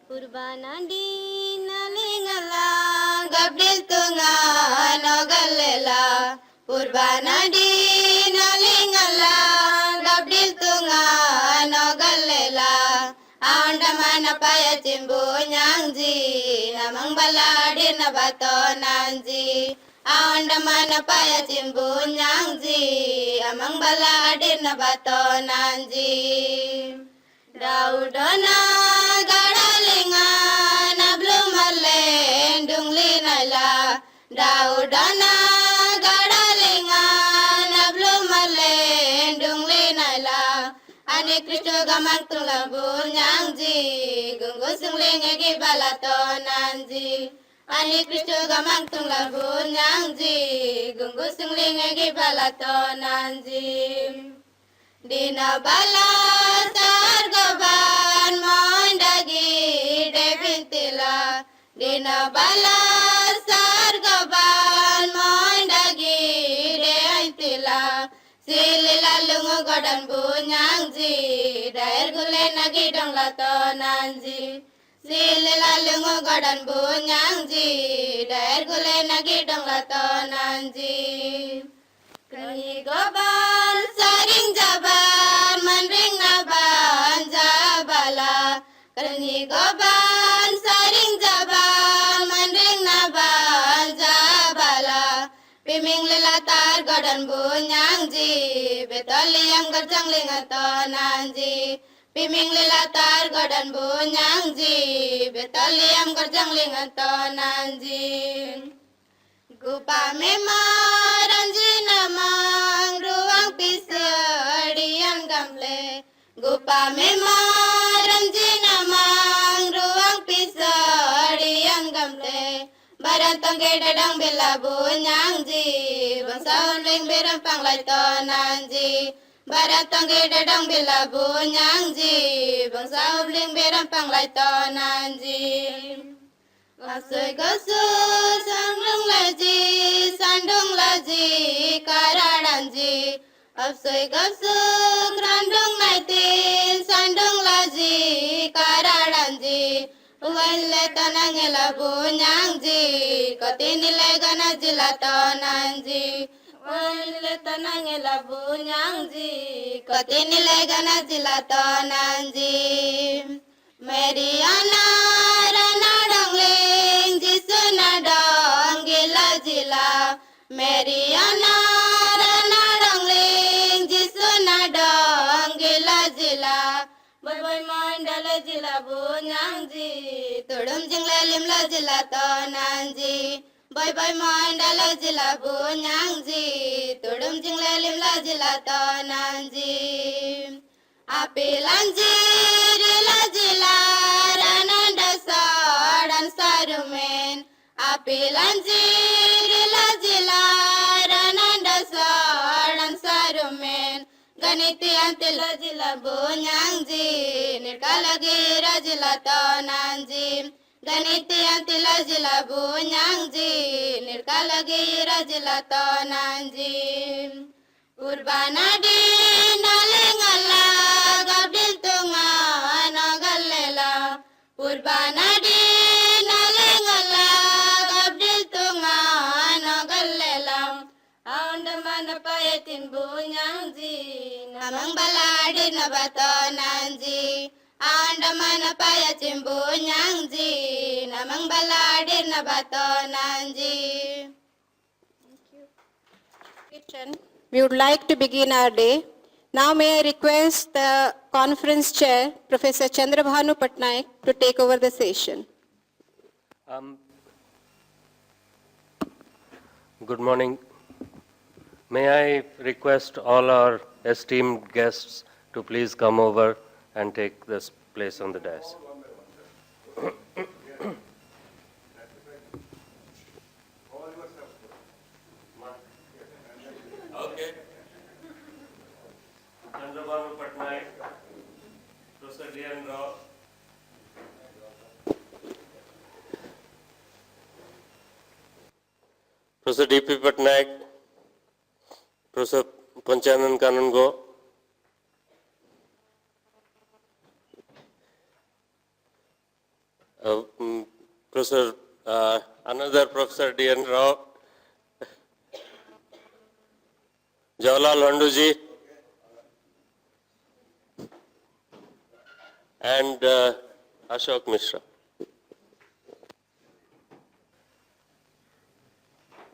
Purbana di nalingala gabril tunga nogalela. Purbana di nalingala gabril tunga nogalela. Andamana paya cimbu nyangji namang baladi na bato nanji. Andamana paya cimbu nyangji amang baladi na bato nanji. Daudona gadalinga nablu male dungli nala. Daudona gadalinga nablu male dungli nala. Ani Kristo gamang tulabu nyangji gungu singlinge gibalato nanji. Ani Kristo gamang tulabu nyangji gungu singlinge gibalato nanji. Dina bala sargaban mondagi debintila. Dina bala sargaban mondagi deintila. Silila lungu godan bunyangji daer gule nagi dong lato nanji. Silila lungu godan bunyangji daer gule nagi dong lato nanji. Kani goban saring jaban manring naban jabala. Kani goban saring jaban manring naban jabala. Piming lelatar godan bunyangji betoli yang gerjang lingato nanji. Piming lelatar godan bunyangji betoli yang gerjang lingato nanji. Gupa memang ranjina mang ruang pisadian gamle. Gupa memang ranjina mang ruang pisadian gamle. Barantong gedadang bela bunyangji bangsawan ling berang panglai tonanji. Barantong gedadang bela bunyangji bangsawan ling berang panglai tonanji. Asoi gosu sandung laji karadanji. Asoi gosu grandung naitin sandung laji karadanji. Uwaile tanangela bunyangji kotinile gana jilato nanji. Uwaile tanangela bunyangji kotinile gana jilato nanji. Mariana rana dongling jisu nadong gila jila. Mariana rana dongling jisu nadong gila jila. Boy boy mandala jila bunyangji tudum jingle limla jila tonanji. Boy boy mandala jila bunyangji tudum jingle limla jila tonanji. Apilanji rila jila rananda sadan sarumen. Apilanji rila jila rananda sadan sarumen. Ganiti antila jila bunyangji nirkalagi rajila tonanji. Ganiti antila jila bunyangji nirkalagi rajila tonanji. Urbana di nalingala gabril tunga nogalela. Urbana di nalingala gabril tunga nogalela. Aundamana payetin bunyangji namang baladi na bato nanji. Aundamana payetin bunyangji namang baladi na bato nanji. Kitchen. We would like to begin our day. Now may I request the conference chair, Professor Chandrabhanu Patnaik, to take over the session. Good morning. May I request all our esteemed guests to please come over and take this place on the dais. Okay. Chandrabhanu Patnaik, Professor D.N. Rao, Professor D.P. Patnaik, Professor Panchanan Kanungo, Professor, another Professor D.N. Rao, Jawaharlal Landuji, and Ashok Mishra.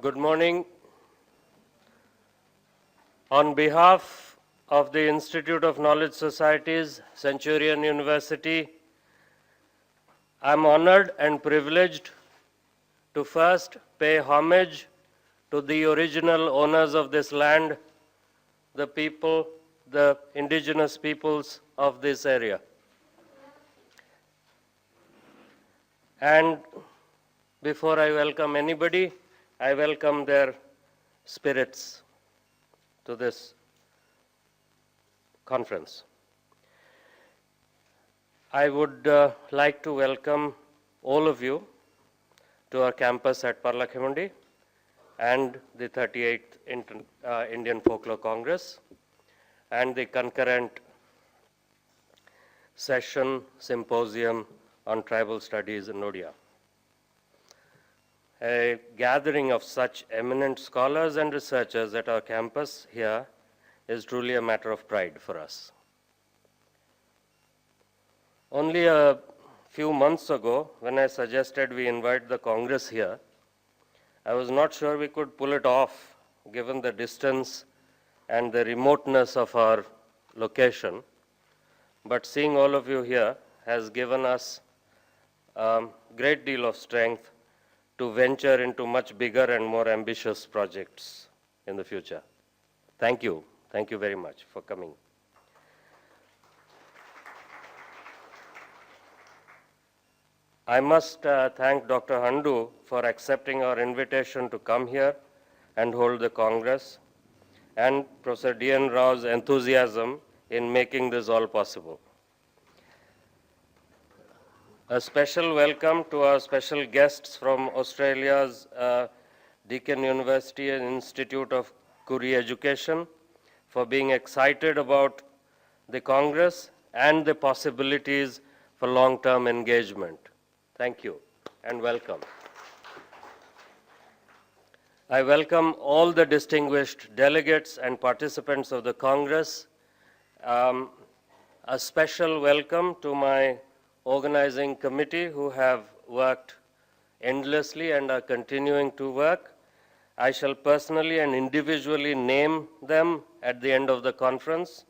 Good morning. On behalf of the Institute of Knowledge Societies, Centurion University, I am honored and privileged to first pay homage to the original owners of this land, the people, the indigenous peoples of this area. And before I welcome anybody, I welcome their spirits to this conference. I would like to welcome all of you to our campus at Parlakhimundi and the 38th Indian Folklore Congress and the concurrent session symposium on tribal studies in Odia. A gathering of such eminent scholars and researchers at our campus here is truly a matter of pride for us. Only a few months ago, when I suggested we invite the Congress here, I was not sure we could pull it off given the distance and the remoteness of our location. But seeing all of you here has given us a great deal of strength to venture into much bigger and more ambitious projects in the future. Thank you. Thank you very much for coming. I must thank Dr. Handu for accepting our invitation to come here and hold the Congress, and Professor D.N. Rao's enthusiasm in making this all possible. A special welcome to our special guests from Australia's Deakin University and Institute of Koori Education for being excited about the Congress and the possibilities for long-term engagement. Thank you and welcome. I welcome all the distinguished delegates and participants of the Congress. A special welcome to my organizing committee who have worked endlessly and are continuing to work. I shall personally and individually name them at the end of the conference.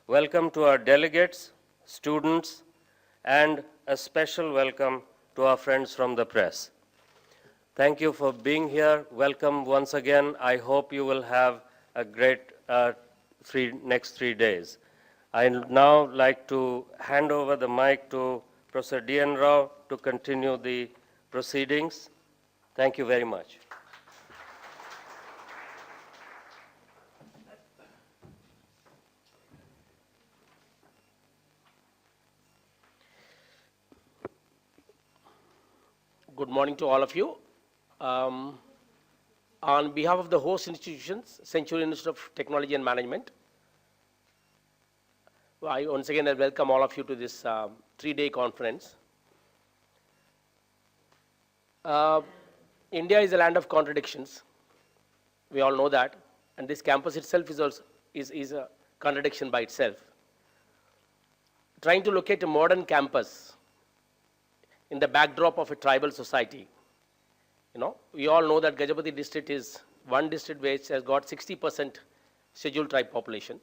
Welcome to our delegates, students, and a special welcome to our friends from the press. Thank you for being here. Welcome once again. I hope you will have a great next 3 days. I'd now like to hand over the mic to Professor D.N. Rao to continue the proceedings. Thank you very much. Good morning to all of you. On behalf of the host institutions, Centurion Institute of Technology and Management, I once again welcome all of you to this 3-day conference. India is a land of contradictions. We all know that, and this campus itself is also is a contradiction by itself. Trying to locate a modern campus in the backdrop of a tribal society. We all know that Gajapati district is one district which has got 60% scheduled tribe population.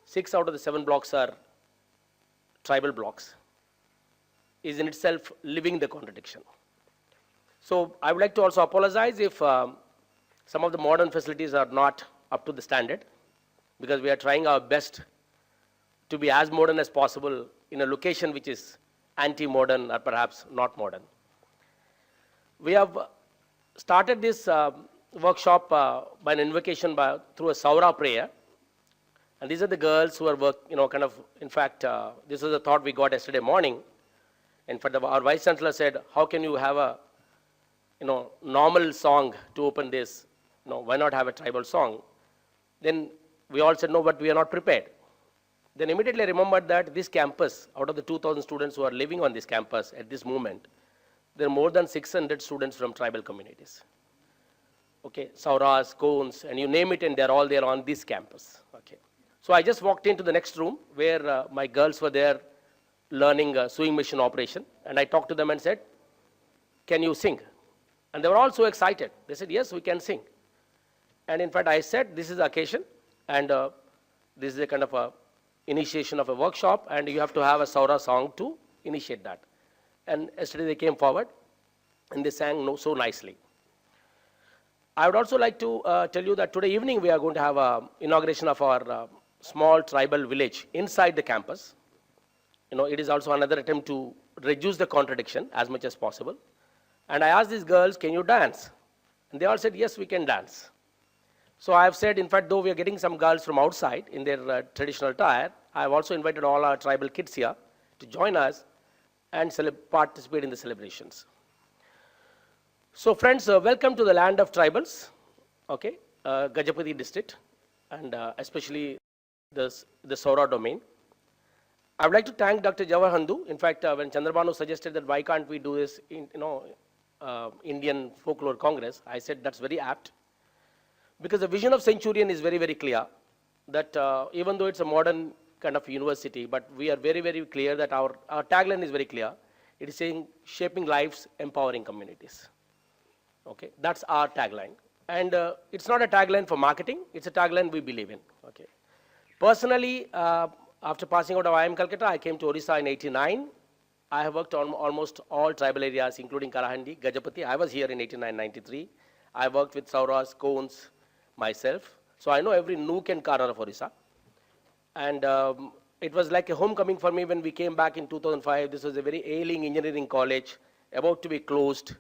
6 out of the 7 blocks are tribal blocks, is in itself living the contradiction. So I would like to also apologize if some of the modern facilities are not up to the standard, because we are trying our best to be as modern as possible in a location which is anti-modern or perhaps not modern. We have started this workshop by an invocation through a Saura prayer. And these are the girls who are in fact, this was a thought we got yesterday morning. In fact, our Vice Chancellor said, how can you have a, normal song to open this? Why not have a tribal song? Then we all said, no, but we are not prepared. then immediately I remembered that this campus, out of the 2,000 students who are living on this campus at this moment, there are more than 600 students from tribal communities. Okay, Sauras, Koons, and you name it, and they're all there on this campus. Okay. So I just walked into the next room where my girls were there learning sewing machine operation, and I talked to them and said, can you sing? And they were all so excited. They said, yes, we can sing. And in fact, I said, this is the occasion, and this is a kind of a initiation of a workshop, and you have to have a Saura song to initiate that. And yesterday they came forward, and they sang so nicely. I would also like to tell you that today evening we are going to have an inauguration of our small tribal village inside the campus. You know, it is also another attempt to reduce the contradiction as much as possible. And I asked these girls, can you dance? And they all said, yes, we can dance. So I have said, in fact, though we are getting some girls from outside in their traditional attire, I have also invited all our tribal kids here to join us and participate in the celebrations. So friends, welcome to the land of tribals, okay, Gajapati district, and especially the Saura domain. I would like to thank Dr. Jawahar Handu. In fact, when Chandrabhanu suggested that why can't we do this in, Indian Folklore Congress, I said that's very apt. Because the vision of Centurion is very, very clear that even though it's a modern kind of university, but we are very, very clear that our tagline is very clear. It is saying shaping lives, empowering communities. Okay, that's our tagline. And it's not a tagline for marketing, it's a tagline we believe in. Okay. Personally, after passing out of IIM Calcutta, I came to Orissa in '89. I have worked on almost all tribal areas, including Kalahandi, Gajapati. I was here in '89-93. I worked with Sauras, Koons, myself. So I know every nook and corner of Orissa. And it was like a homecoming for me when we came back in 2005. This was a very ailing engineering college, about to be closed.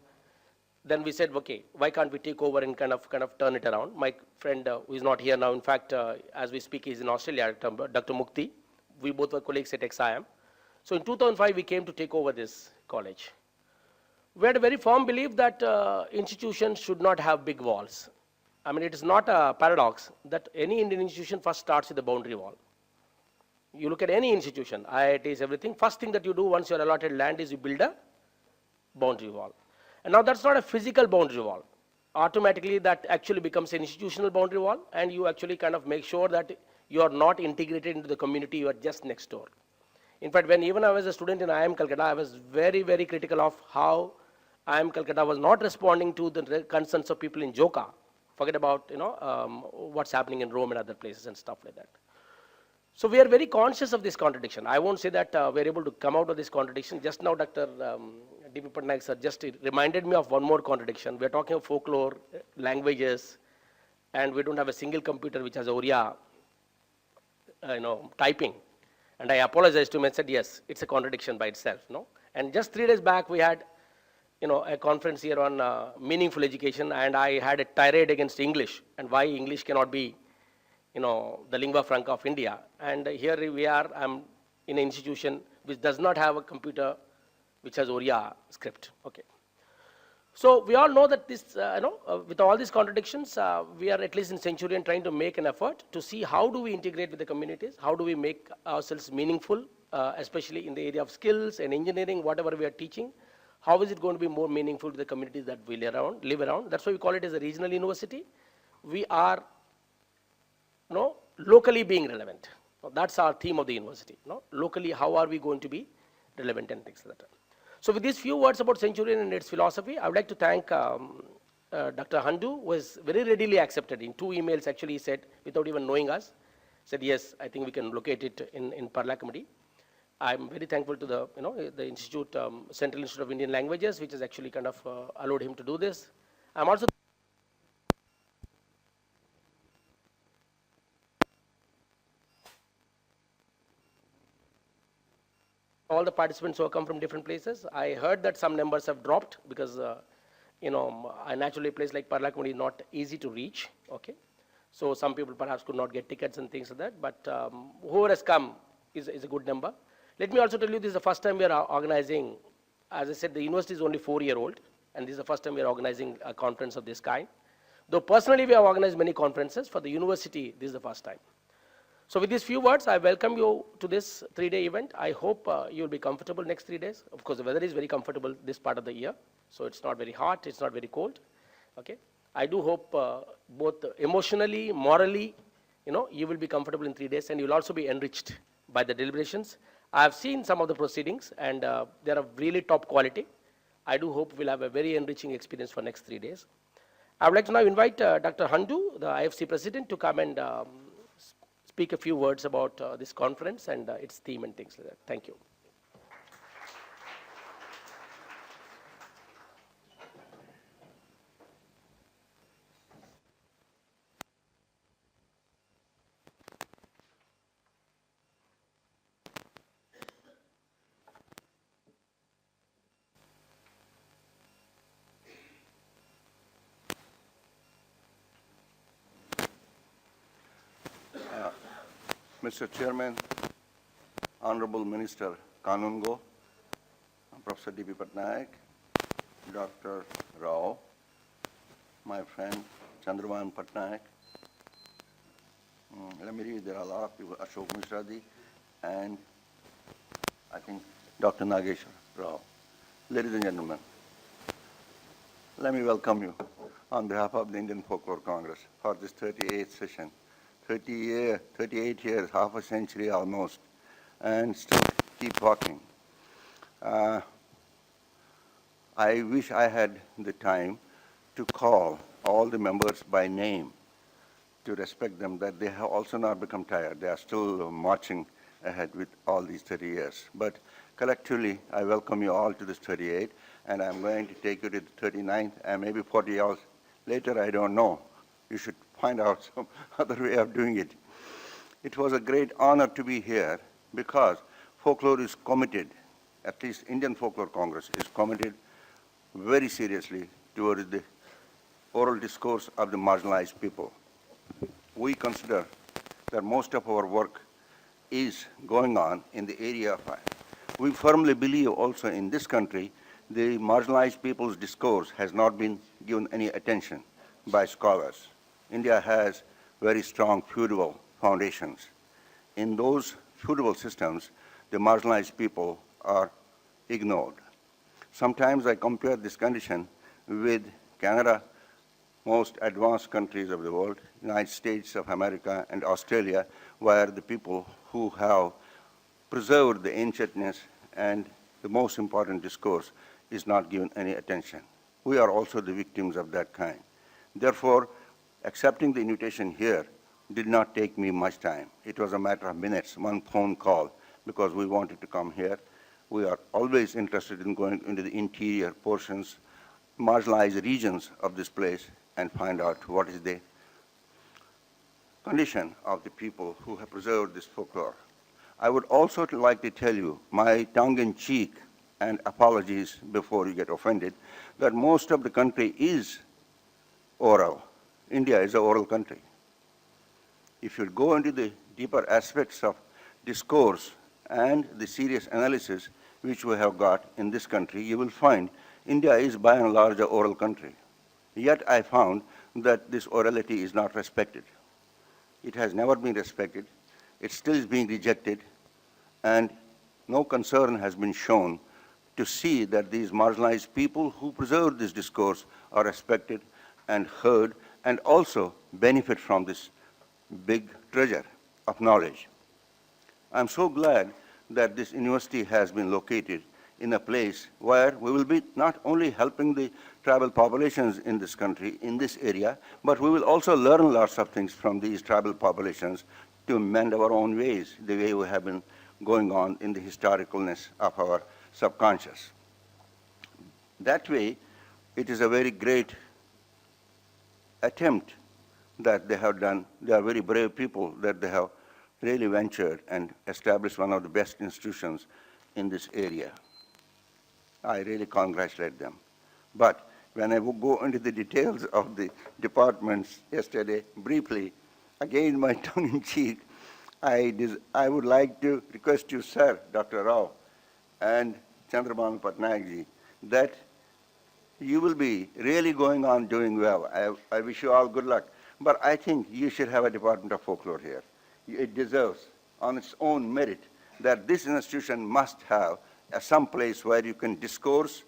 Then we said, okay, why can't we take over and kind of turn it around? My friend who is not here now, in fact, as we speak, he's in Australia, Dr. Mukti. We both were colleagues at XIM. So in 2005, we came to take over this college. We had a very firm belief that institutions should not have big walls. I mean, it is not a paradox that any Indian institution first starts with a boundary wall. You look at any institution, IITs, everything, first thing that you do once you're allotted land is you build a boundary wall. And now that's not a physical boundary wall. Automatically that actually becomes an institutional boundary wall, and you actually kind of make sure that you are not integrated into the community, you are just next door. In fact, when even I was a student in IIM Calcutta, I was very, very critical of how IIM Calcutta was not responding to the concerns of people in Joka. Forget about, what's happening in Rome and other places and stuff like that. So we are very conscious of this contradiction. I won't say that we're able to come out of this contradiction. Just now, Dr. D.P. Patnaik sir just reminded me of one more contradiction. We're talking of folklore, languages, and we don't have a single computer which has Oriya, typing. And I apologized to him and said, yes, it's a contradiction by itself, no? And just 3 days back, we had, a conference here on meaningful education, and I had a tirade against English and why English cannot be, the lingua franca of India. And here we are, I'm in an institution which does not have a computer which has Oriya script. Okay. So we all know that this, with all these contradictions, we are at least in Centurion trying to make an effort to see how do we integrate with the communities, how do we make ourselves meaningful, especially in the area of skills and engineering, whatever we are teaching. How is it going to be more meaningful to the communities that we live around? That's why we call it as a regional university. We are, locally being relevant. That's our theme of the university. Locally, how are we going to be relevant and things like that. So with these few words about Centurion and its philosophy, I would like to thank Dr. Handu, who has very readily accepted. In 2 emails, actually, he said, without even knowing us, said, yes, I think we can locate it in Parlakamadi. I'm very thankful to the Institute, Central Institute of Indian Languages, which has actually kind of allowed him to do this. I'm also all the participants who have come from different places. I heard that some numbers have dropped because, a naturally place like Parlakamadi is not easy to reach. Okay, so some people perhaps could not get tickets and things like that. But whoever has come is a good number. Let me also tell you, this is the first time we are organizing. As I said, the university is only 4-year-old, and this is the first time we are organizing a conference of this kind. Though personally we have organized many conferences, for the university, this is the first time. So with these few words, I welcome you to this 3-day event. I hope you'll be comfortable next 3 days. Of course, the weather is very comfortable this part of the year, so it's not very hot, it's not very cold. Okay, I do hope both emotionally, morally, you will be comfortable in 3 days, and you'll also be enriched by the deliberations. I have seen some of the proceedings, and they are of really top quality. I do hope we'll have a very enriching experience for next 3 days. I would like to now invite Dr. Handu, the IFC president, to come and speak a few words about this conference and its theme and things like that. Thank you. Mr. Chairman, Honorable Minister Kanungo, Professor D.B. Patnaik, Dr. Rao, my friend Chandrabhan Patnaik. Let me read, there are a lot of people, Ashok Misradi, and I think Dr. Nageshwar Rao. Ladies and gentlemen, let me welcome you on behalf of the Indian Folklore Congress for this 38th session. 38 years, half a century almost, and still keep walking. I wish I had the time to call all the members by name to respect them, that they have also not become tired. They are still marching ahead with all these 30 years. But collectively, I welcome you all to this 38, and I'm going to take you to the 39th, and maybe 40 years later, I don't know. You should find out some other way of doing it. It was a great honor to be here because folklore is committed, at least Indian Folklore Congress is committed very seriously towards the oral discourse of the marginalized people. We consider that most of our work is going on in the area of, we firmly believe also in this country, the marginalized people's discourse has not been given any attention by scholars. India has very strong feudal foundations. In those feudal systems, the marginalized people are ignored. Sometimes I compare this condition with Canada, most advanced countries of the world, United States of America and Australia, where the people who have preserved the ancientness and the most important discourse is not given any attention. We are also the victims of that kind. Therefore, accepting the invitation here did not take me much time. It was a matter of minutes, one phone call, because we wanted to come here. We are always interested in going into the interior portions, marginalized regions of this place, and find out what is the condition of the people who have preserved this folklore. I would also like to tell you, my tongue-in-cheek and apologies before you get offended, that most of the country is oral. India is an oral country. If you go into the deeper aspects of discourse and the serious analysis which we have got in this country, you will find India is by and large an oral country. Yet I found that this orality is not respected. It has never been respected. It still is being rejected, and no concern has been shown to see that these marginalized people who preserve this discourse are respected and heard and also benefit from this big treasure of knowledge. I'm so glad that this university has been located in a place where we will be not only helping the tribal populations in this country, in this area, but we will also learn lots of things from these tribal populations to mend our own ways, the way we have been going on in the historicalness of our subconscious. That way, it is a very great attempt that they have done. They are very brave people that they have really ventured and established one of the best institutions in this area. I really congratulate them. But when I go into the details of the departments yesterday, briefly, again my tongue in cheek, I would like to request you, sir, Dr. Rao, and Chandrabhan Patnaik ji, that you will be really going on doing well. I wish you all good luck. But I think you should have a department of folklore here. it deserves on its own merit that this institution must have some place where you can discourse,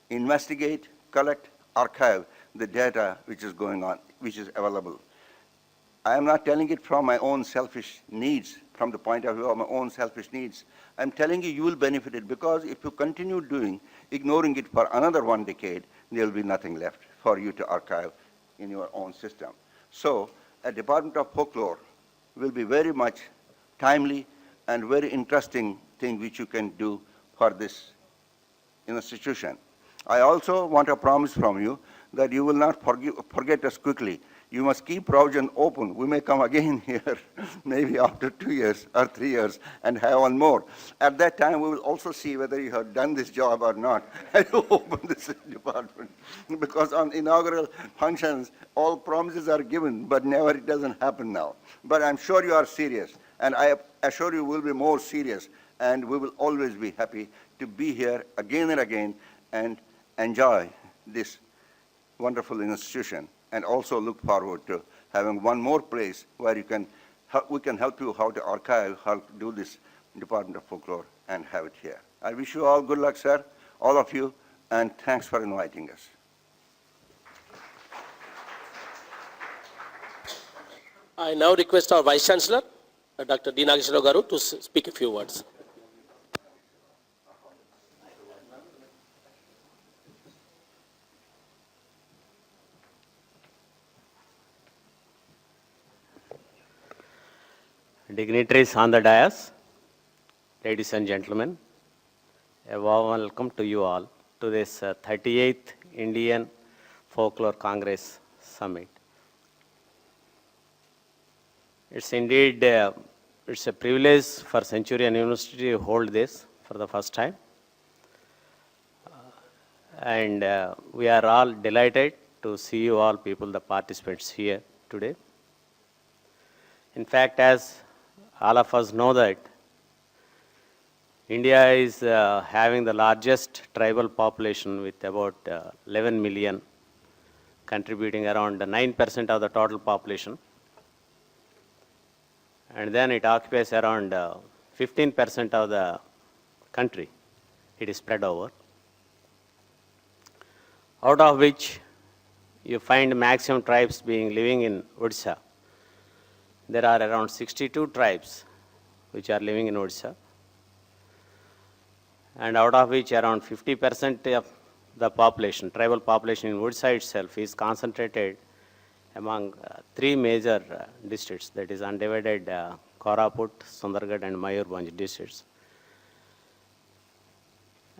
investigate, collect, archive the data which is going on, which is available. I am not telling it from my own selfish needs, from the point of view of my own selfish needs. I'm telling you, you will benefit it, because if you continue ignoring it for another 1 decade, there will be nothing left for you to archive in your own system. So, a Department of Folklore will be very much timely and very interesting thing which you can do for this institution. I also want a promise from you that you will not forget us quickly. You must keep provision open. We may come again here, maybe after 2 years or 3 years, and have one more. At that time, we will also see whether you have done this job or not, and open this department. Because on inaugural functions, all promises are given, but never it doesn't happen now. But I'm sure you are serious, and I assure you we'll be more serious, and we will always be happy to be here again and again and enjoy this wonderful institution, and also look forward to having one more place where we can help you how to archive, how to do this Department of Folklore, and have it here. I wish you all good luck, sir, all of you, and thanks for inviting us. I now request our Vice Chancellor, Dr. D. Nageswara Garu, to speak a few words. Dignitaries on the dais, ladies and gentlemen, a warm welcome to you all to this 38th Indian Folklore Congress Summit. It's indeed it's a privilege for Centurion University to hold this for the first time. And we are all delighted to see you all people, the participants here today. In fact, as all of us know that India is having the largest tribal population with about 11 million, contributing around 9% of the total population. And then it occupies around 15% of the country. It is spread over. Out of which you find maximum tribes living in Odisha. There are around 62 tribes which are living in Odisha, and out of which around 50% of the population, tribal population in Odisha itself, is concentrated among 3 major districts, that is undivided Koraput, Sundargarh and Mayurbhanj districts.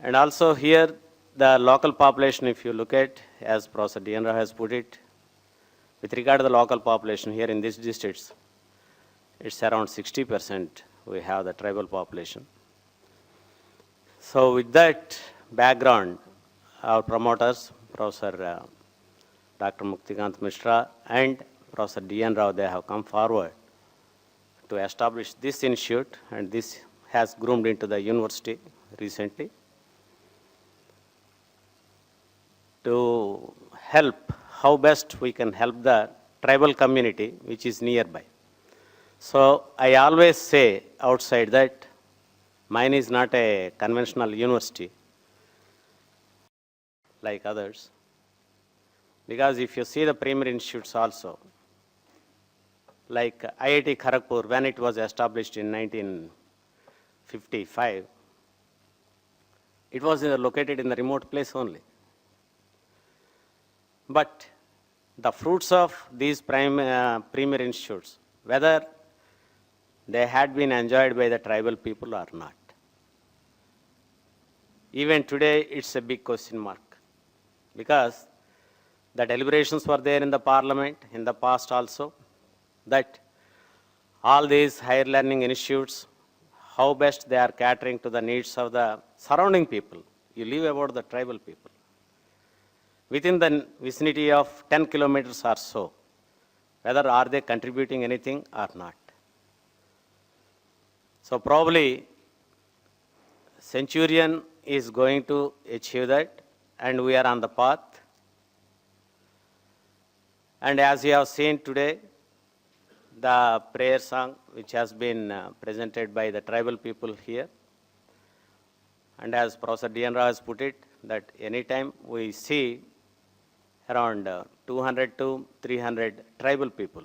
And also here the local population, if you look at, as Professor D.N. Rao has put it, with regard to the local population here in these districts, it's around 60% we have the tribal population. So with that background, our promoters, Professor Dr. Muktikant Mishra and Professor D.N. Rao, they have come forward to establish this institute, and this has groomed into the university recently to help how best we can help the tribal community which is nearby. So I always say outside that mine is not a conventional university like others, because if you see the premier institutes also, like IIT Kharagpur, when it was established in 1955, it was located in the remote place only. But the fruits of these premier institutes, whether they had been enjoyed by the tribal people or not, even today it's a big question mark, because the deliberations were there in the parliament in the past also, that all these higher learning institutes, how best they are catering to the needs of the surrounding people. You leave about the tribal people. Within the vicinity of 10 kilometers or so, whether are they contributing anything or not. So probably Centurion is going to achieve that, and we are on the path. And as you have seen today, the prayer song which has been presented by the tribal people here. And as Professor D.N. Rao has put it, that anytime we see around 200 to 300 tribal people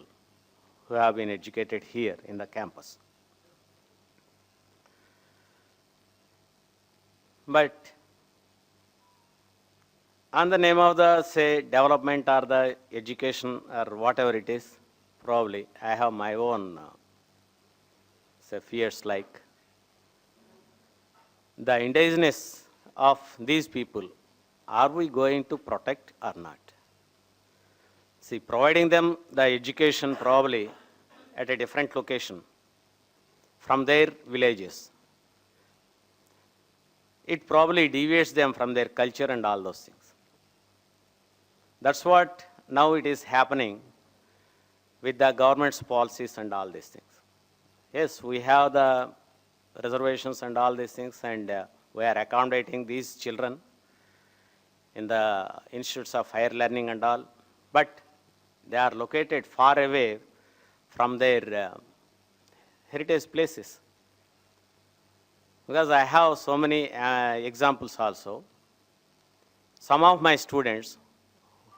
who have been educated here in the campus. But on the name of the, say, development or the education or whatever it is, probably I have my own, say, fears like the indigenous of these people, are we going to protect or not? See, providing them the education probably at a different location from their villages, it probably deviates them from their culture and all those things. That's what now it is happening with the government's policies and all these things. Yes, we have the reservations and all these things, and we are accommodating these children in the institutes of higher learning and all, but they are located far away from their heritage places. Because I have so many examples also. Some of my students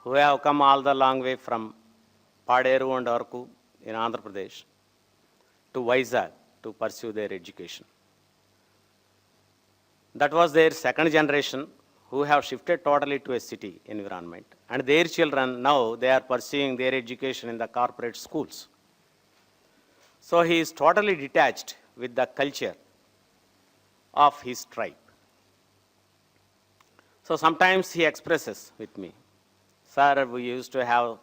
who have come all the long way from Paderu and Arku in Andhra Pradesh to Vizag to pursue their education. That was their second generation who have shifted totally to a city environment. And their children now, they are pursuing their education in the corporate schools. So he is totally detached with the culture of his tribe. So sometimes he expresses with me, sir, we used to have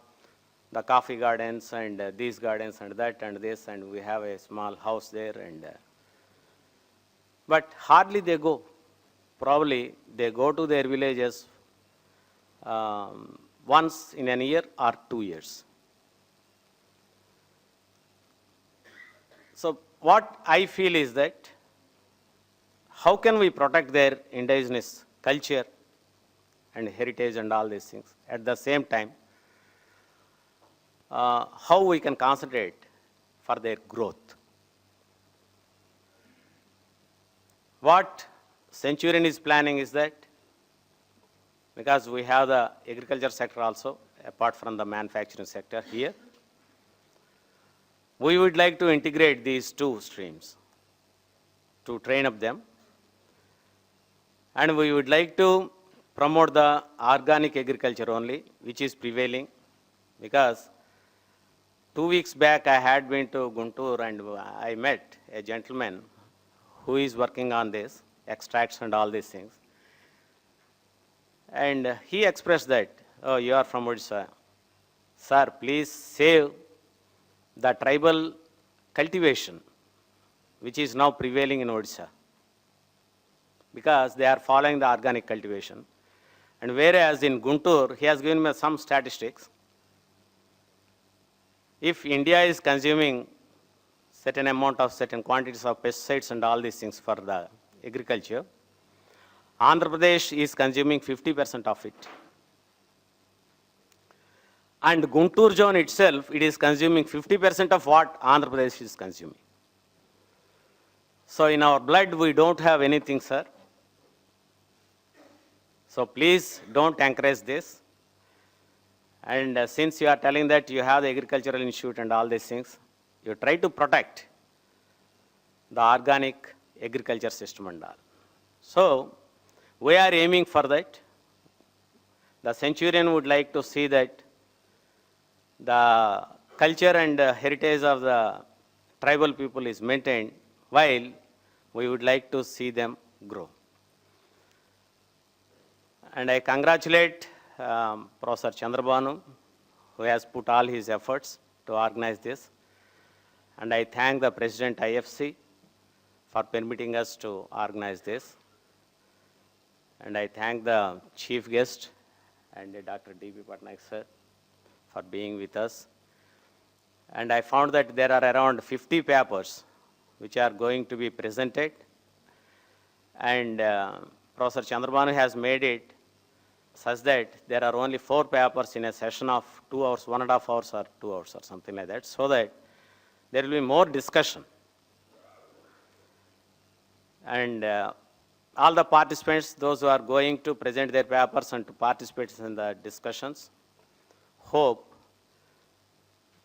the coffee gardens and these gardens and that and this, and we have a small house there, and but hardly they go. Probably they go to their villages once in a year or 2 years. So what I feel is that how can we protect their indigenous culture and heritage and all these things? At the same time, how we can concentrate for their growth. What Centurion is planning is that, because we have the agriculture sector also, apart from the manufacturing sector here, we would like to integrate these two streams to train up them. And we would like to promote the organic agriculture only, which is prevailing, because 2 weeks back I had been to Guntur and I met a gentleman who is working on this, extracts and all these things. And he expressed that, oh, you are from Odisha. Sir, please save the tribal cultivation, which is now prevailing in Odisha, because they are following the organic cultivation. And whereas in Guntur, he has given me some statistics. If India is consuming certain amount of certain quantities of pesticides and all these things for the agriculture, Andhra Pradesh is consuming 50% of it. And Guntur zone itself, it is consuming 50% of what Andhra Pradesh is consuming. So in our blood, we don't have anything, sir. So please don't encourage this. And since you are telling that you have the agricultural institute and all these things, you try to protect the organic agriculture system and all. So we are aiming for that. The Centurion would like to see that the culture and heritage of the tribal people is maintained, while we would like to see them grow. And I congratulate Professor Chandrabhanu, who has put all his efforts to organize this. And I thank the President IFC for permitting us to organize this. And I thank the chief guest and Dr. D.B. Patnaik sir for being with us. And I found that there are around 50 papers which are going to be presented. And Professor Chandrabhanu has made it such that there are only 4 papers in a session of 2 hours, 1.5 hours or 2 hours or something like that, so that there will be more discussion. And all the participants, those who are going to present their papers and to participate in the discussions, hope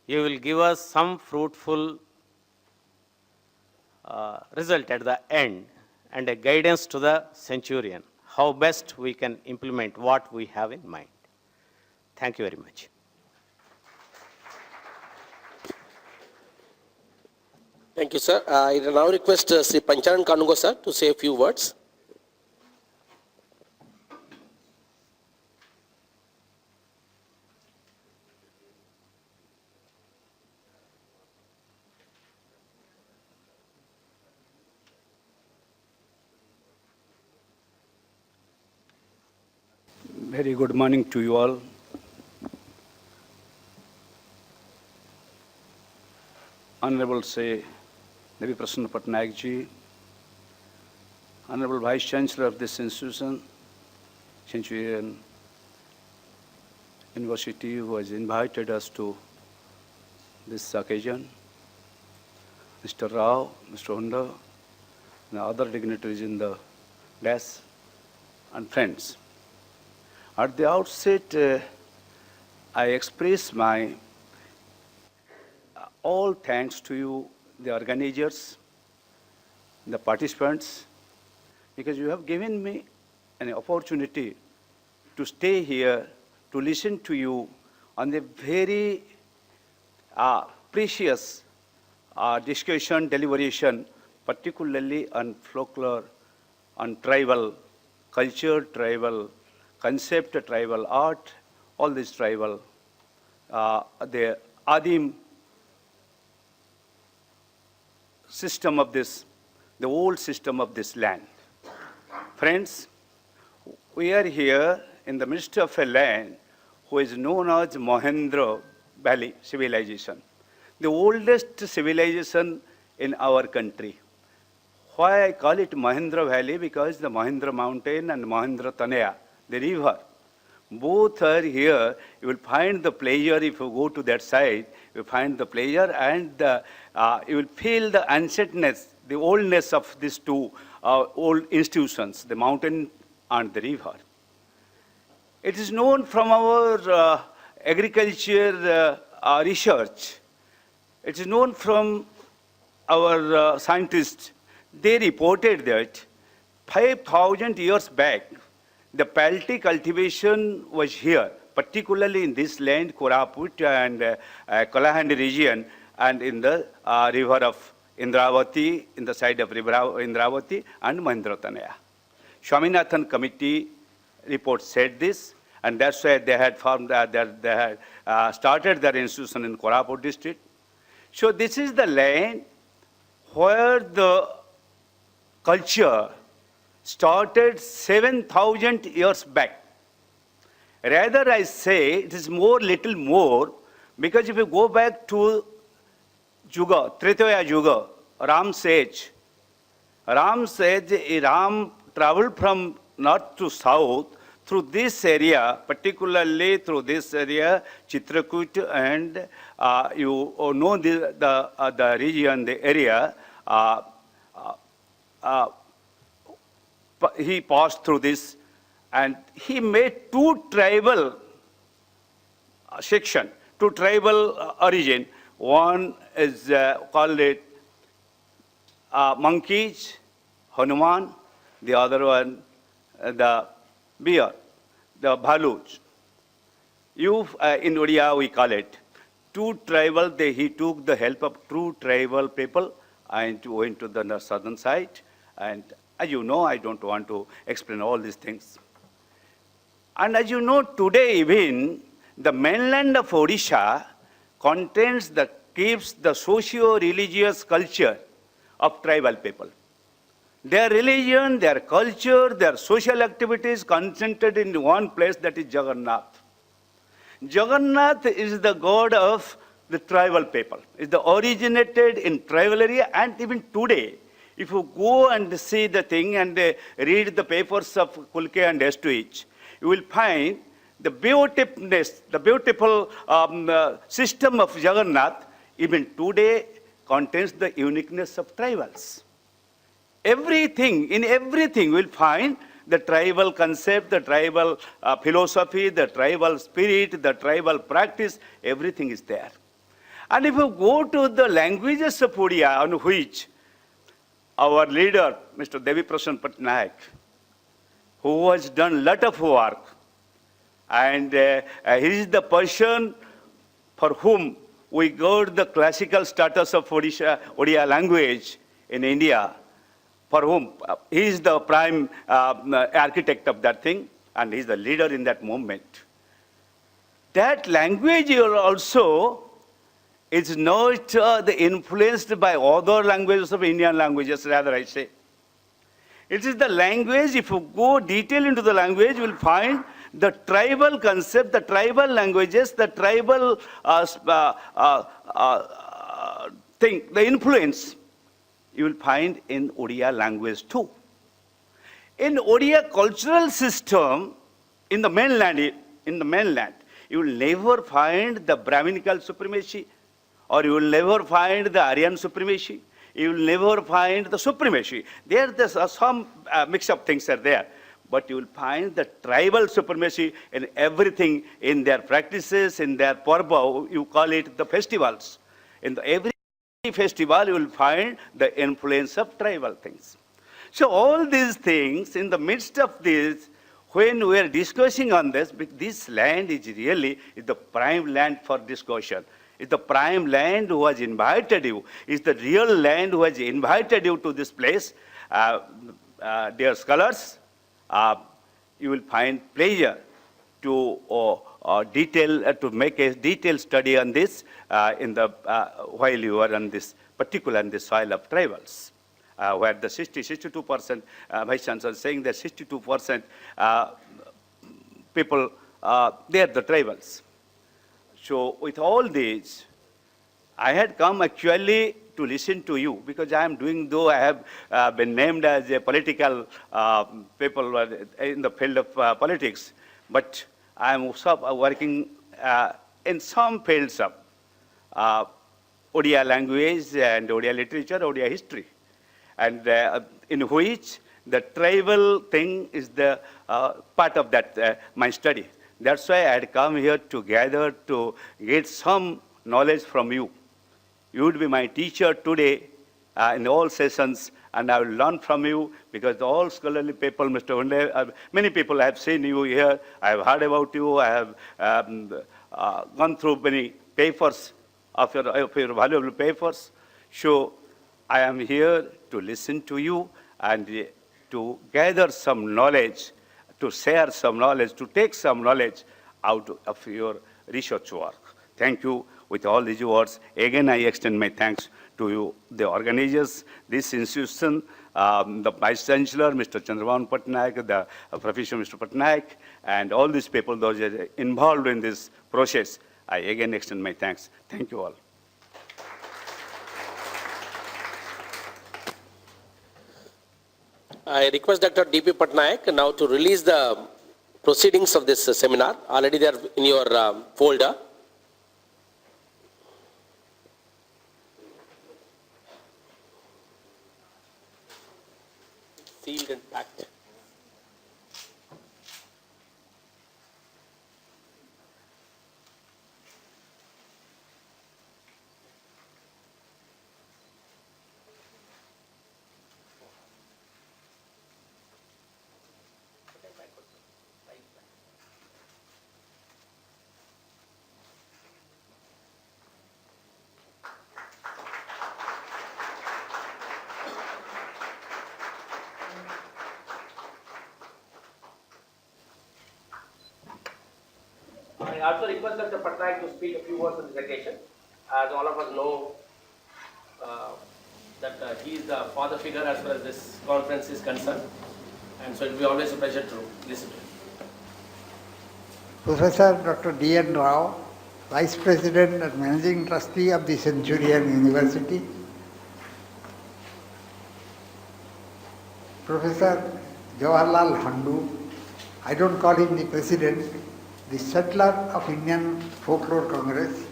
you will give us some fruitful result at the end and a guidance to the centurion, how best we can implement what we have in mind. Thank you very much. Thank you, sir. I now request Sri Pancharan Kanungo, sir, to say a few words. Very good morning to you all. Honorable Sri Devi Prasanna Patnaik ji, Honorable Vice Chancellor of this institution, Centurion University, who has invited us to this occasion, Mr. Rao, Mr. Honda, and other dignitaries in the desk, and friends. At the outset, I express my all thanks to you, the organizers, the participants, because you have given me an opportunity to stay here, to listen to you on the very precious discussion, deliberation, particularly on folklore, on tribal culture, tribal concept, tribal art, all this tribal, the Adim system of this, the old system of this land. Friends, we are here in the midst of a land who is known as Mahendra Valley civilization, the oldest civilization in our country. Why I call it Mahendra Valley? Because the Mahendra mountain and Mahendra Tanaya, the river, both are here. You will find the pleasure if you go to that side. You find the pleasure, and you will feel the ancientness, the oldness of these two old institutions, the mountain and the river. It is known from our agriculture research. It is known from our scientists. They reported that 5,000 years back, the pelty cultivation was here, particularly in this land, Koraput and Kalahandi region, and in the river of Indravati, in the side of river Indravati and Mahendratanaya. Swaminathan committee report said this, and that's why they had formed, they had started their institution in Koraput district. So this is the land where the culture started 7,000 years back. Rather, I say it is little more, because if you go back to Juga, Tretaya Juga, Ram's age, Ram traveled from north to south through this area, particularly through this area, Chitrakoot, and you know the region, the area. He passed through this, and he made two tribal section, two tribal origin. One is called it monkeys, Hanuman. The other one, the bear, the bhaluj. In Odia we call it two tribal. He took the help of two tribal people and went to the southern side. And as you know, I don't want to explain all these things. And as you know, today even the mainland of Odisha keeps the socio-religious culture of tribal people. Their religion, their culture, their social activities concentrated in one place, that is Jagannath. Jagannath is the god of the tribal people. It's originated in tribal area, and even today, if you go and see the thing and read the papers of Kulke and Estuich, you will find the beautifulness, the beautiful system of Jagannath, even today contains the uniqueness of tribals. In everything we'll find the tribal concept, the tribal philosophy, the tribal spirit, the tribal practice, everything is there. And if you go to the languages of Odia, on which our leader, Mr. Devi Prasanna Patnaik, who has done a lot of work, and he is the person for whom we got the classical status of Odia language in India, for whom he is the prime architect of that thing, and he is the leader in that movement. That language also is not influenced by other languages of Indian languages, rather I say. It is the language, if you go detail into the language, you will find the tribal concept, the tribal languages, the tribal thing, the influence, you will find in Odia language too. In Odia cultural system, in the mainland, you will never find the Brahminical supremacy, or you will never find the Aryan supremacy. You will never find the supremacy. There's some mix-up things are there. But you will find the tribal supremacy in everything, in their practices, in their parva, you call it the festivals. In every festival, you will find the influence of tribal things. So all these things, in the midst of this, when we are discussing on this land is really the prime land for discussion. It's the prime land who has invited you. It's the real land who has invited you to this place. Dear scholars, you will find pleasure to make a detailed study on this while you are on this particular on the soil of tribals, where the 62%, Vice Chancellor is saying that 62% people, they are the tribals. So with all these, I had come actually to listen to you, because I am doing, though I have been named as a political people in the field of politics, but I am also working in some fields of Odia language and Odia literature, Odia history, and in which the tribal thing is the part of that my study. That's why I had come here to gather to get some knowledge from you. You would be my teacher today in all sessions, and I will learn from you, because all scholarly people, Mr. Hunde, many people have seen you here. I have heard about you. I have gone through many papers of your valuable papers. So I am here to listen to you and to gather some knowledge, to share some knowledge, to take some knowledge out of your research work. Thank you. With all these words, again I extend my thanks to you, the organizers, this institution, the Vice Chancellor, Mr. Chandrabhavan Patnaik, the Professor Mr. Patnaik, and all these people, those involved in this process. I again extend my thanks. Thank you all. I request Dr. D.P. Patnaik now to release the proceedings of this seminar. Already they are in your folder. Sealed and packed. I also request Dr. Patnaik to speak a few words on this occasion. As all of us know, that he is the father figure as far as this conference is concerned, and so it will be always a pleasure to listen to him. Professor Dr. D.N. Rao, Vice President and Managing Trustee of the Centurion University. Professor Jawaharlal Nehru, I don't call him the President, the settler of Indian Folklore Congress.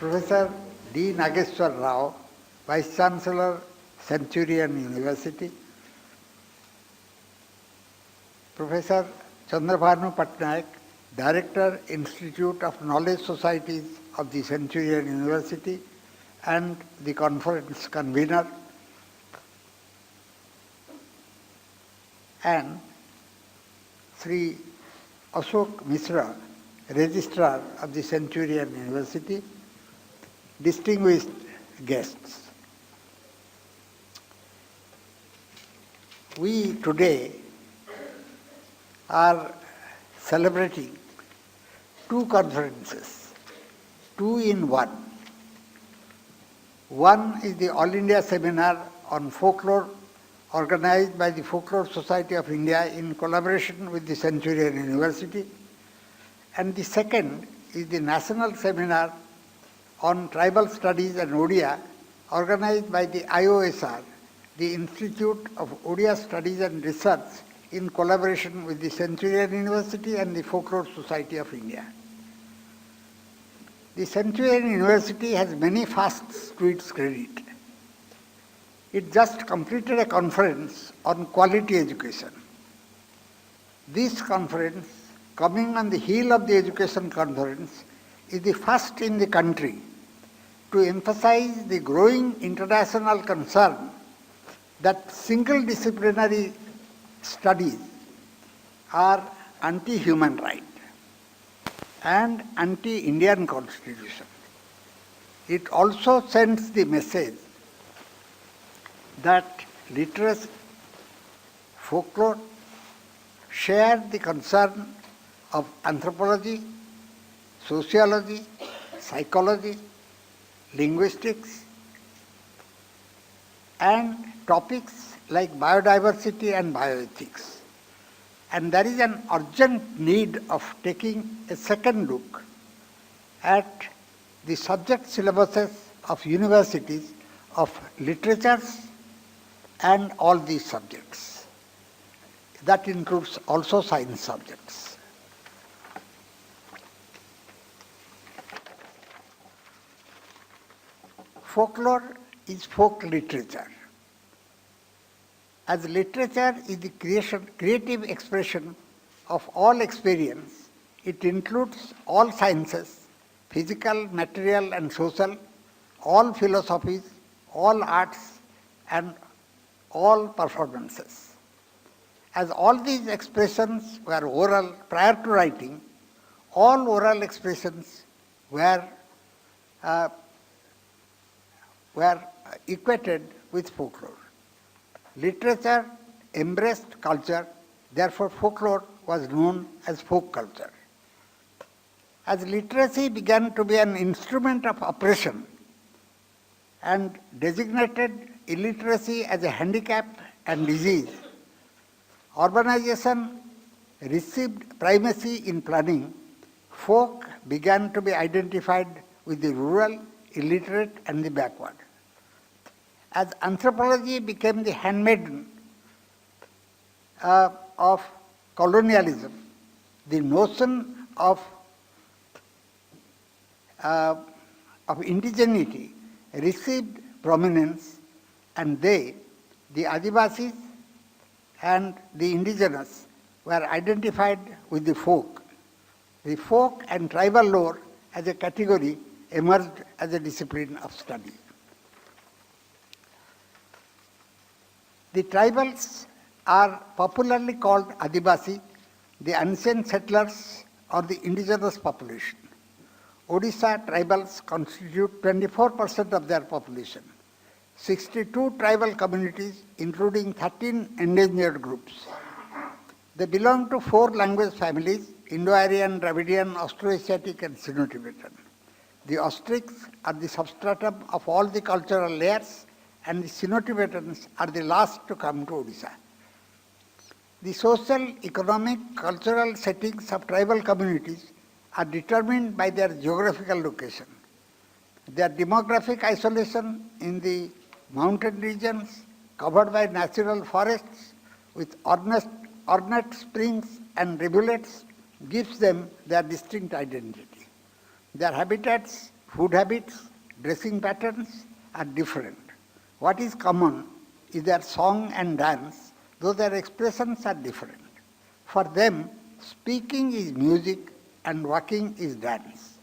Professor D. Nageshwar Rao, Vice Chancellor, Centurion University, Professor Chandrabhanu Patnaik, Director, Institute of Knowledge Societies of the Centurion University and the conference convener, and Sri Ashok Mishra, Registrar of the Centurion University, distinguished guests. We today are celebrating two conferences, two in one. One is the All India Seminar on Folklore organized by the Folklore Society of India in collaboration with the Centurion University, and the second is the National Seminar on Tribal Studies and Odia organized by the IOSR, the Institute of Odia Studies and Research, in collaboration with the Centurion University and the Folklore Society of India. The Centurion University has many fasts to its credit. It just completed a conference on quality education. This conference, coming on the heel of the education conference, is the first in the country to emphasize the growing international concern that single-disciplinary studies are anti-human right and anti-Indian constitution. It also sends the message that literacy, folklore share the concern of anthropology, sociology, psychology, linguistics, and topics like biodiversity and bioethics. And there is an urgent need of taking a second look at the subject syllabuses of universities of literatures and all these subjects. That includes also science subjects. Folklore is folk literature. As literature is the creative expression of all experience, it includes all sciences, physical, material and social, all philosophies, all arts and all performances. As all these expressions were oral prior to writing, all oral expressions were equated with folklore. Literature embraced culture, therefore folklore was known as folk culture. As literacy began to be an instrument of oppression and designated illiteracy as a handicap and disease, urbanization received primacy in planning. Folk began to be identified with the rural, illiterate and the backward. As anthropology became the handmaiden of colonialism, the notion of indigeneity received prominence, and they, the Adivasis and the indigenous, were identified with the folk. The folk and tribal lore as a category emerged as a discipline of study. The tribals are popularly called Adivasi, the ancient settlers or the indigenous population. Odisha tribals constitute 24% of their population. 62 tribal communities, including 13 endangered groups. They belong to 4 language families: Indo-Aryan, Dravidian, Austroasiatic and Sino-Tibetan. The Austrics are the substratum of all the cultural layers, and the Sino-Tibetans are the last to come to Odisha. The social, economic, cultural settings of tribal communities are determined by their geographical location. Their demographic isolation in the mountain regions covered by natural forests with ornate springs and rivulets gives them their distinct identity. Their habitats Food habits, dressing patterns are different. What is common is their song and dance, though their expressions are different. For them, speaking is music and walking is dance.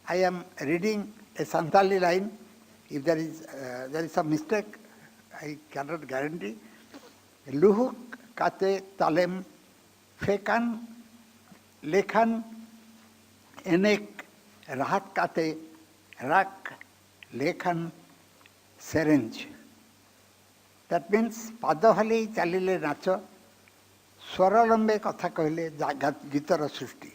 I am reading a Santali line. If there is some mistake, I cannot guarantee. Luhuk kate talem fekan lekhan enek rahat kate rak lekhan serenj. That means padahali chalile nacho, swaralambe katha kahile gitara srushti.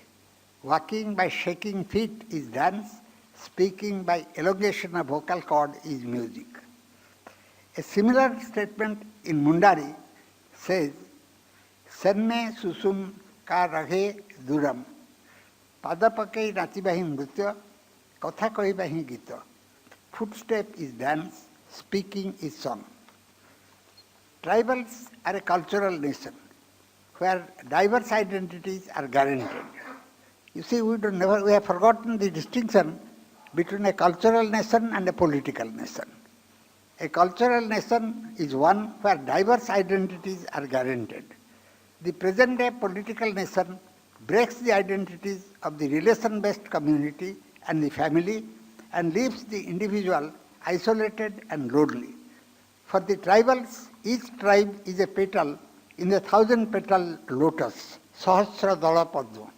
Walking by shaking feet is dance, speaking by elongation of vocal cord is music. A similar statement in Mundari says, Senne susum ka raghe duram, padapakei nachibahi nritya, katha kahibahi gita. Footstep is dance, speaking is song. Tribals are a cultural nation where diverse identities are guaranteed. You see, we have forgotten the distinction between a cultural nation and a political nation. A cultural nation is one where diverse identities are guaranteed. The present-day political nation breaks the identities of the relation-based community and the family and leaves the individual isolated and lonely. For the tribals, each tribe is a petal in the 1,000-petal lotus, Sahasra Dala Padma.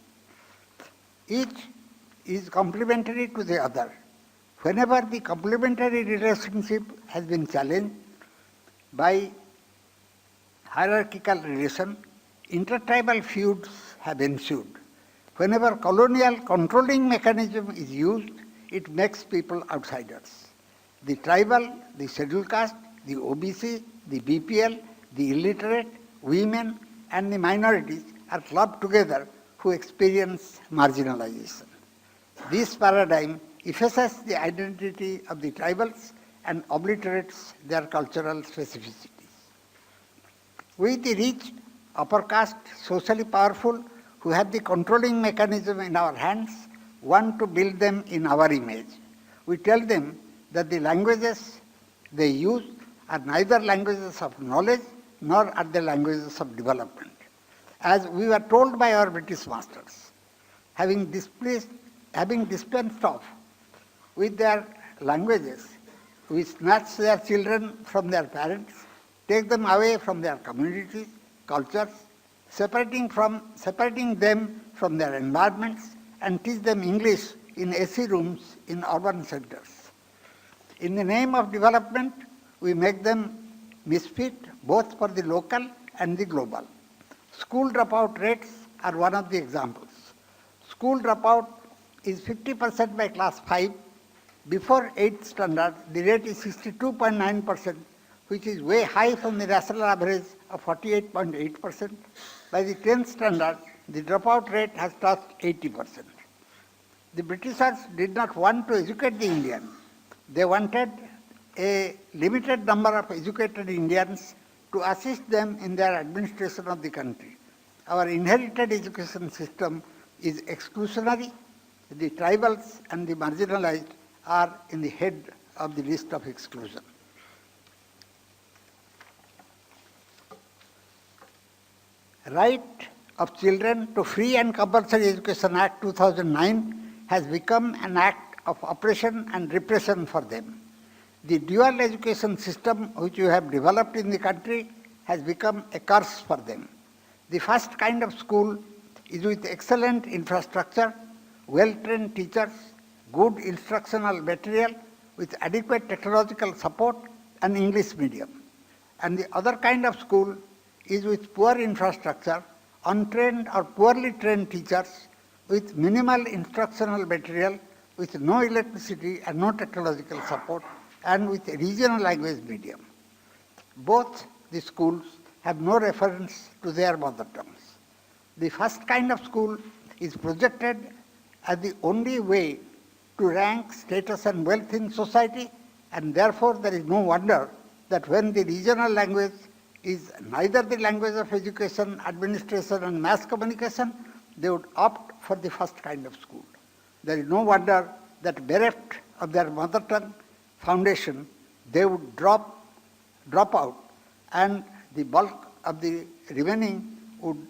Each is complementary to the other. Whenever the complementary relationship has been challenged by hierarchical relation, intertribal feuds have ensued. Whenever colonial controlling mechanism is used, it makes people outsiders. The tribal, the scheduled caste, the OBC, the BPL, the illiterate, women and the minorities are clubbed together who experience marginalization. This paradigm effaces the identity of the tribals and obliterates their cultural specificities. We, the rich, upper caste, socially powerful, who have the controlling mechanism in our hands, want to build them in our image. We tell them that the languages they use are neither languages of knowledge nor are they languages of development. As we were told by our British masters, having dispensed off with their languages, we snatch their children from their parents, take them away from their communities, cultures, separating them from their environments, and teach them English in AC rooms in urban centers. In the name of development, we make them misfit both for the local and the global. School dropout rates are one of the examples. School dropout is 50% by class 5. Before 8th standard, the rate is 62.9%, which is way high from the national average of 48.8%. By the 10th standard, the dropout rate has touched 80%. The Britishers did not want to educate the Indian. They wanted a limited number of educated Indians to assist them in their administration of the country. Our inherited education system is exclusionary. The tribals and the marginalized are in the head of the list of exclusion. Right of Children to Free and Compulsory Education Act 2009 has become an act of oppression and repression for them. The dual education system which we have developed in the country has become a curse for them. The first kind of school is with excellent infrastructure, well-trained teachers, good instructional material with adequate technological support and English medium. And the other kind of school is with poor infrastructure, untrained or poorly trained teachers with minimal instructional material, with no electricity and no technological support, and with a regional language medium. Both the schools have no reference to their mother tongues. The first kind of school is projected as the only way to rank status and wealth in society, and therefore there is no wonder that when the regional language is neither the language of education, administration and mass communication, they would opt for the first kind of school. There is no wonder that bereft of their mother tongue foundation, they would drop out, and the bulk of the remaining would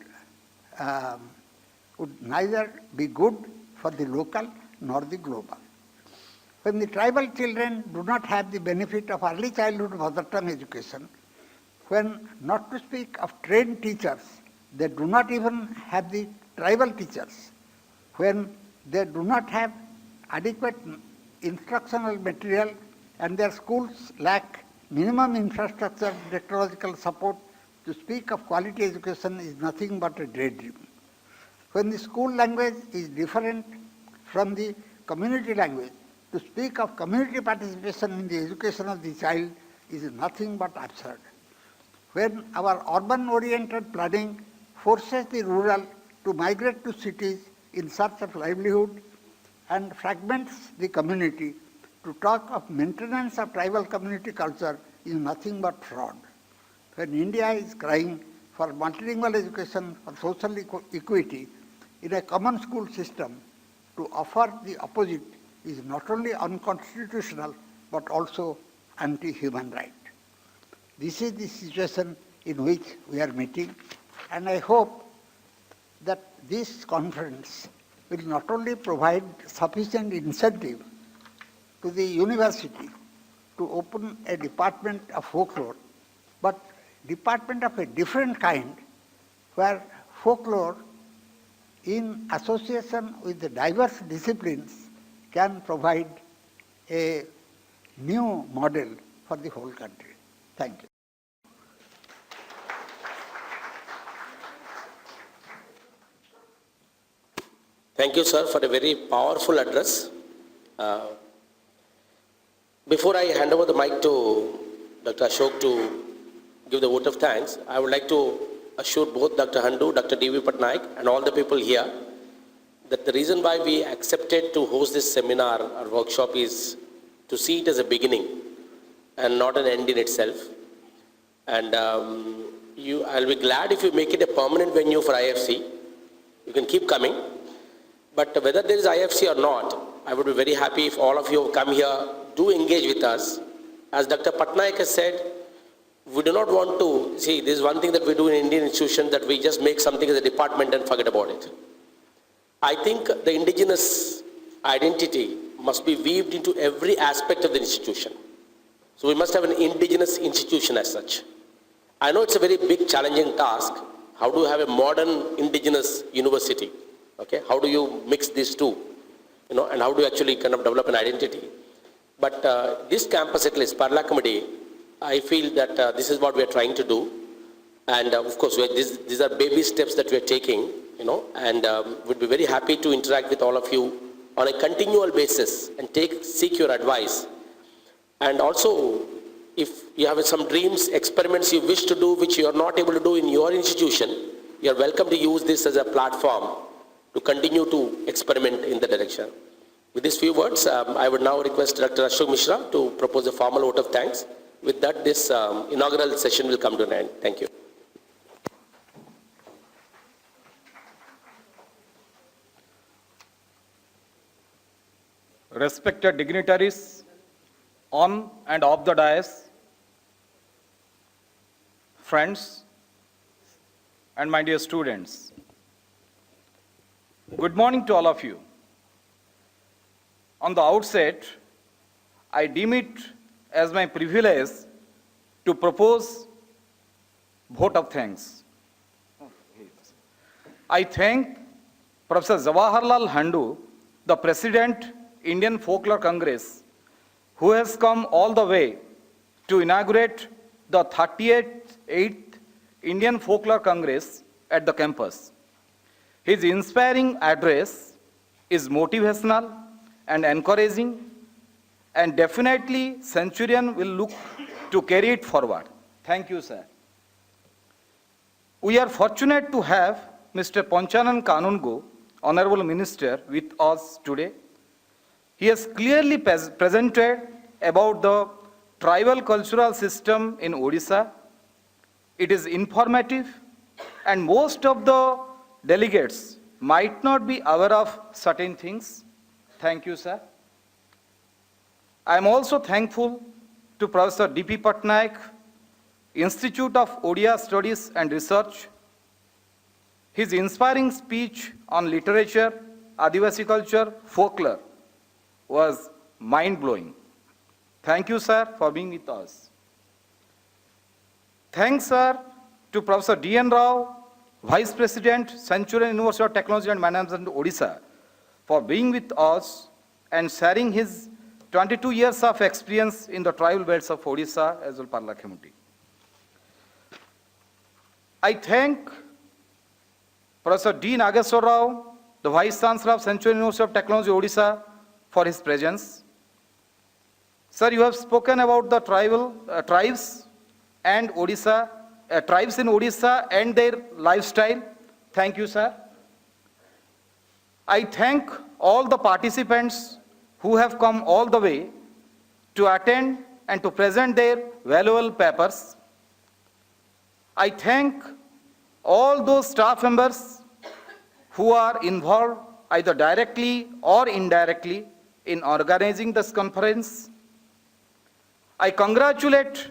neither be good for the local nor the global. When the tribal children do not have the benefit of early childhood mother tongue education, when, not to speak of trained teachers, they do not even have the tribal teachers, when they do not have adequate instructional material and their schools lack minimum infrastructure, technological support, to speak of quality education is nothing but a daydream. When the school language is different from the community language, to speak of community participation in the education of the child is nothing but absurd. When our urban-oriented planning forces the rural to migrate to cities in search of livelihood and fragments the community, to talk of maintenance of tribal community culture is nothing but fraud. When India is crying for multilingual education for social equity in a common school system, to offer the opposite is not only unconstitutional but also anti-human right. This is the situation in which we are meeting, and I hope that this conference will not only provide sufficient incentive to the university to open a department of folklore, but department of a different kind, where folklore in association with the diverse disciplines can provide a new model for the whole country. Thank you. Thank you, sir, for a very powerful address. Before I hand over the mic to Dr. Ashok to give the vote of thanks, I would like to assure both Dr. Handu, Dr. D.V. Patnaik, and all the people here that the reason why we accepted to host this seminar or workshop is to see it as a beginning and not an end in itself. And I'll be glad if you make it a permanent venue for IFC. You can keep coming. But whether there is IFC or not, I would be very happy if all of you come here, do engage with us. As Dr. Patnaik has said, we do not want to, see, this is one thing that we do in Indian institutions, that we just make something as a department and forget about it. I think the indigenous identity must be weaved into every aspect of the institution. So we must have an indigenous institution as such. I know it's a very big challenging task. How do you have a modern indigenous university? Okay, how do you mix these two? And how do you actually kind of develop an identity? But this campus, at least Parla Committee, I feel that this is what we are trying to do. And of course, these are baby steps that we are taking, and we'd be very happy to interact with all of you on a continual basis and seek your advice. And also, if you have some dreams, experiments you wish to do, which you are not able to do in your institution, you are welcome to use this as a platform to continue to experiment in the direction. With these few words, I would now request Dr. Ashok Mishra to propose a formal vote of thanks. With that, this inaugural session will come to an end. Thank you. Respected dignitaries on and off the dais, friends, and my dear students. Good morning to all of you. On the outset, I deem it as my privilege to propose vote of thanks. I thank Professor Jawaharlal Nehru, the President, Indian Folklore Congress, who has come all the way to inaugurate the 38th Indian Folklore Congress at the campus. His inspiring address is motivational and encouraging, and definitely Centurion will look to carry it forward. Thank you, sir. We are fortunate to have Mr. Ponchanan Kanungo, Honorable Minister, with us today. He has clearly presented about the tribal cultural system in Odisha. It is informative, and most of the delegates might not be aware of certain things. Thank you, sir. I am also thankful to Professor D.P. Patnaik, Institute of Odia Studies and Research. His inspiring speech on literature, Adivasi culture, folklore was mind-blowing. Thank you, sir, for being with us. Thanks, sir, to Professor D.N. Rao, Vice President, Centurion University of Technology and Management, Odisha, for being with us and sharing his 22 years of experience in the tribal belts of Odisha as well as Parlakhemuti. I thank Professor D. Nageswar Rao, the Vice Chancellor of Centurion University of Technology, Odisha, for his presence. Sir, you have spoken about the tribes and Odisha, tribes in Odisha and their lifestyle. Thank you, sir. I thank all the participants who have come all the way to attend and to present their valuable papers. I thank all those staff members who are involved either directly or indirectly in organizing this conference. I congratulate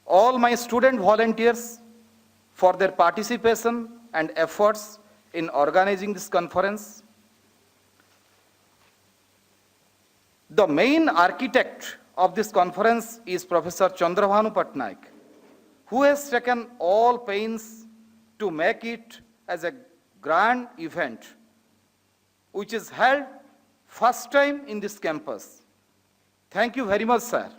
all my student volunteers for their participation and efforts in organizing this conference. The main architect of this conference is Professor Chandrabhanu Patnaik, who has taken all pains to make it as a grand event, which is held first time in this campus. Thank you very much, sir.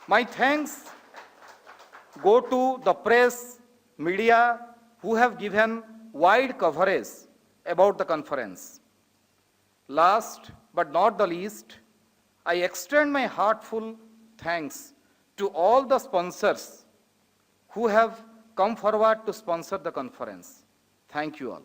My thanks go to the press, media, who have given wide coverage about the conference. Last but not the least, I extend my heartfelt thanks to all the sponsors who have come forward to sponsor the conference. Thank you all.